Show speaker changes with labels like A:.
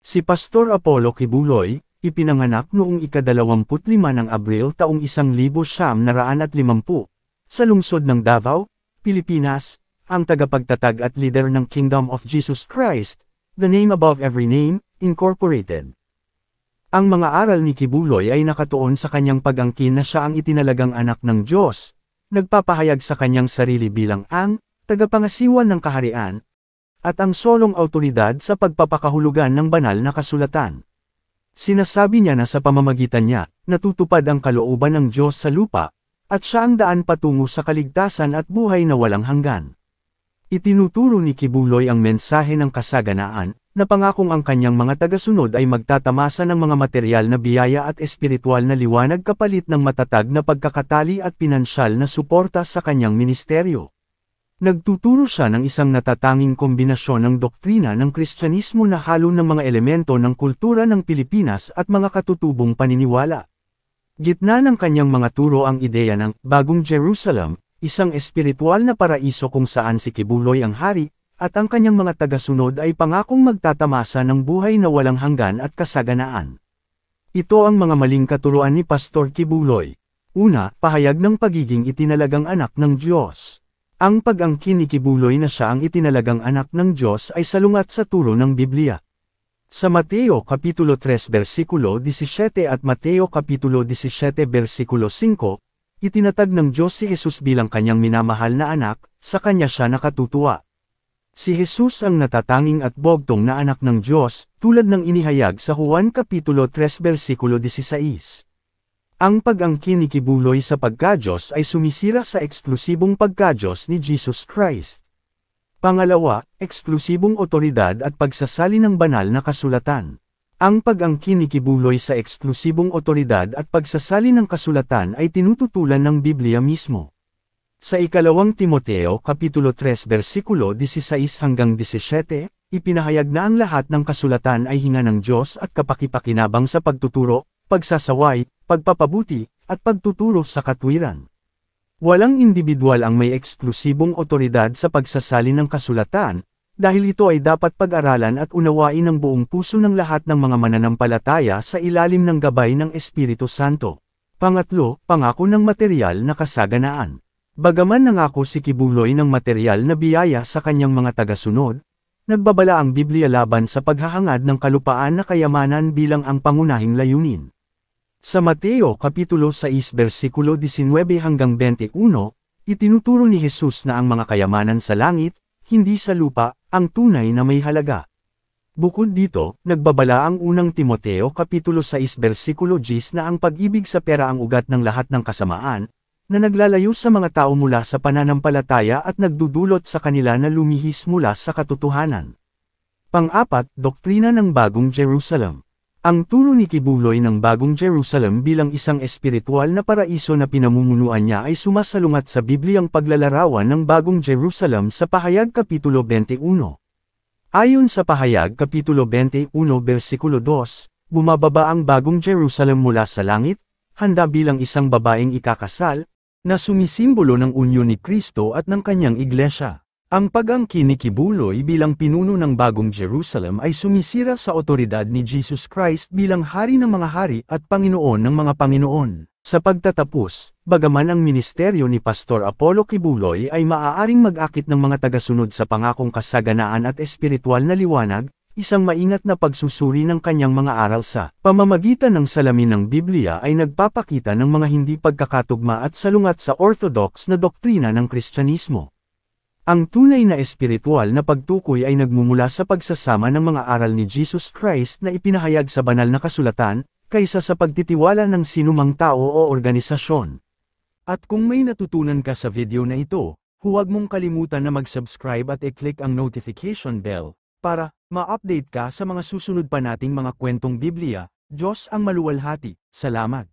A: Si Pastor Apollo Kibuloy, ipinanganak noong ika-25 ng Abril taong 1950 sa lungsod ng Davao, Pilipinas, ang tagapagtatag at leader ng Kingdom of Jesus Christ, The Name Above Every Name, Incorporated. Ang mga aral ni Kibuloy ay nakatuon sa kanyang pag-angkin na siya ang itinalagang anak ng Diyos, nagpapahayag sa kanyang sarili bilang ang tagapangasiwa ng kaharian, at ang solong awtoridad sa pagpapakahulugan ng banal na kasulatan. Sinasabi niya na sa pamamagitan niya, natutupad ang kalooban ng Diyos sa lupa, at siya ang daan patungo sa kaligtasan at buhay na walang hanggan. Itinuturo ni Kibuloy ang mensahe ng kasaganaan, na pangakong ang kanyang mga tagasunod ay magtatamasa ng mga materyal na biyaya at espiritual na liwanag kapalit ng matatag na pagkakatali at pinansyal na suporta sa kanyang ministeryo. Nagtuturo siya ng isang natatanging kombinasyon ng doktrina ng Kristyanismo na halo ng mga elemento ng kultura ng Pilipinas at mga katutubong paniniwala. Gitna ng kanyang mga turo ang ideya ng Bagong Jerusalem, isang espiritual na paraiso kung saan si Kibuloy ang hari, at ang kanyang mga tagasunod ay pangakong magtatamasa ng buhay na walang hanggan at kasaganaan. Ito ang mga maling katuruan ni Pastor Kibuloy. Una, pahayag ng pagiging itinalagang anak ng Diyos. Ang pag-angkin ni Kibuloy na siya ang itinalagang anak ng Diyos ay salungat sa turo ng Biblia. Sa Mateo Kapitulo 3 versikulo 17 at Mateo Kapitulo 17 versikulo 5, itinatag ng Diyos si Jesus bilang kanyang minamahal na anak, sa kanya siya nakatutuwa. Si Jesus ang natatanging at bogtong na anak ng Diyos, tulad ng inihayag sa Juan Kapitulo 3 versikulo 16. Ang pag-angkin ni Kibuloy sa pagka-Diyos ay sumisira sa eksklusibong pagka-Diyos ni Jesus Christ. Pangalawa, eksklusibong otoridad at pagsasali ng banal na kasulatan. Ang pag-angkin ni Kibuloy sa eksklusibong otoridad at pagsasali ng kasulatan ay tinututulan ng Biblia mismo. Sa ikalawang Timoteo Kapitulo 3 versikulo 16 hanggang 17, ipinahayag na ang lahat ng kasulatan ay hinga ng Diyos at kapakipakinabang sa pagtuturo, pagsasaway, pagpapabuti, at pagtuturo sa katwiran. Walang individual ang may eksklusibong otoridad sa pagsasali ng kasulatan, dahil ito ay dapat pag-aralan at unawain ng buong puso ng lahat ng mga mananampalataya sa ilalim ng gabay ng Espiritu Santo. Pangatlo, pangako ng materyal na kasaganaan. Bagaman nangako si Kibuloy ng materyal na biyaya sa kanyang mga tagasunod, nagbabala ang Biblia laban sa paghahangad ng kalupaan na kayamanan bilang ang pangunahing layunin. Sa Mateo Kapitulo 6 versikulo 19 hanggang 21, itinuturo ni Jesus na ang mga kayamanan sa langit, hindi sa lupa, ang tunay na may halaga. Bukod dito, nagbabala ang unang Timoteo Kapitulo 6 versikulo 10 na ang pag-ibig sa pera ang ugat ng lahat ng kasamaan, na naglalayo sa mga tao mula sa pananampalataya at nagdudulot sa kanila na lumihis mula sa katotohanan. Pang-apat, doktrina ng Bagong Jerusalem. Ang turo ni Kibuloy ng Bagong Jerusalem bilang isang espiritual na paraiso na pinamumunuan niya ay sumasalungat sa Bibliang paglalarawan ng Bagong Jerusalem sa Pahayag Kapitulo 21. Ayon sa Pahayag Kapitulo 21 versikulo 2, bumababa ang Bagong Jerusalem mula sa langit, handa bilang isang babaeng ikakasal, na sumisimbolo ng unyon ni Kristo at ng kanyang iglesia. Ang pag-angkin ni Kibuloy bilang pinuno ng Bagong Jerusalem ay sumisira sa otoridad ni Jesus Christ bilang Hari ng mga hari at Panginoon ng mga Panginoon. Sa pagtatapos, bagaman ang ministeryo ni Pastor Apollo Kibuloy ay maaaring mag-akit ng mga tagasunod sa pangakong kasaganaan at espiritual na liwanag, isang maingat na pagsusuri ng kanyang mga aral sa pamamagitan ng salamin ng Biblia ay nagpapakita ng mga hindi pagkakatugma at salungat sa orthodox na doktrina ng Kristyanismo. Ang tunay na espiritual na pagtukoy ay nagmumula sa pagsasama ng mga aral ni Jesus Christ na ipinahayag sa banal na kasulatan, kaysa sa pagtitiwala ng sinumang tao o organisasyon. At kung may natutunan ka sa video na ito, huwag mong kalimutan na mag-subscribe at i-click ang notification bell, para ma-update ka sa mga susunod pa nating mga kwentong Biblia. Diyos ang maluwalhati. Salamat.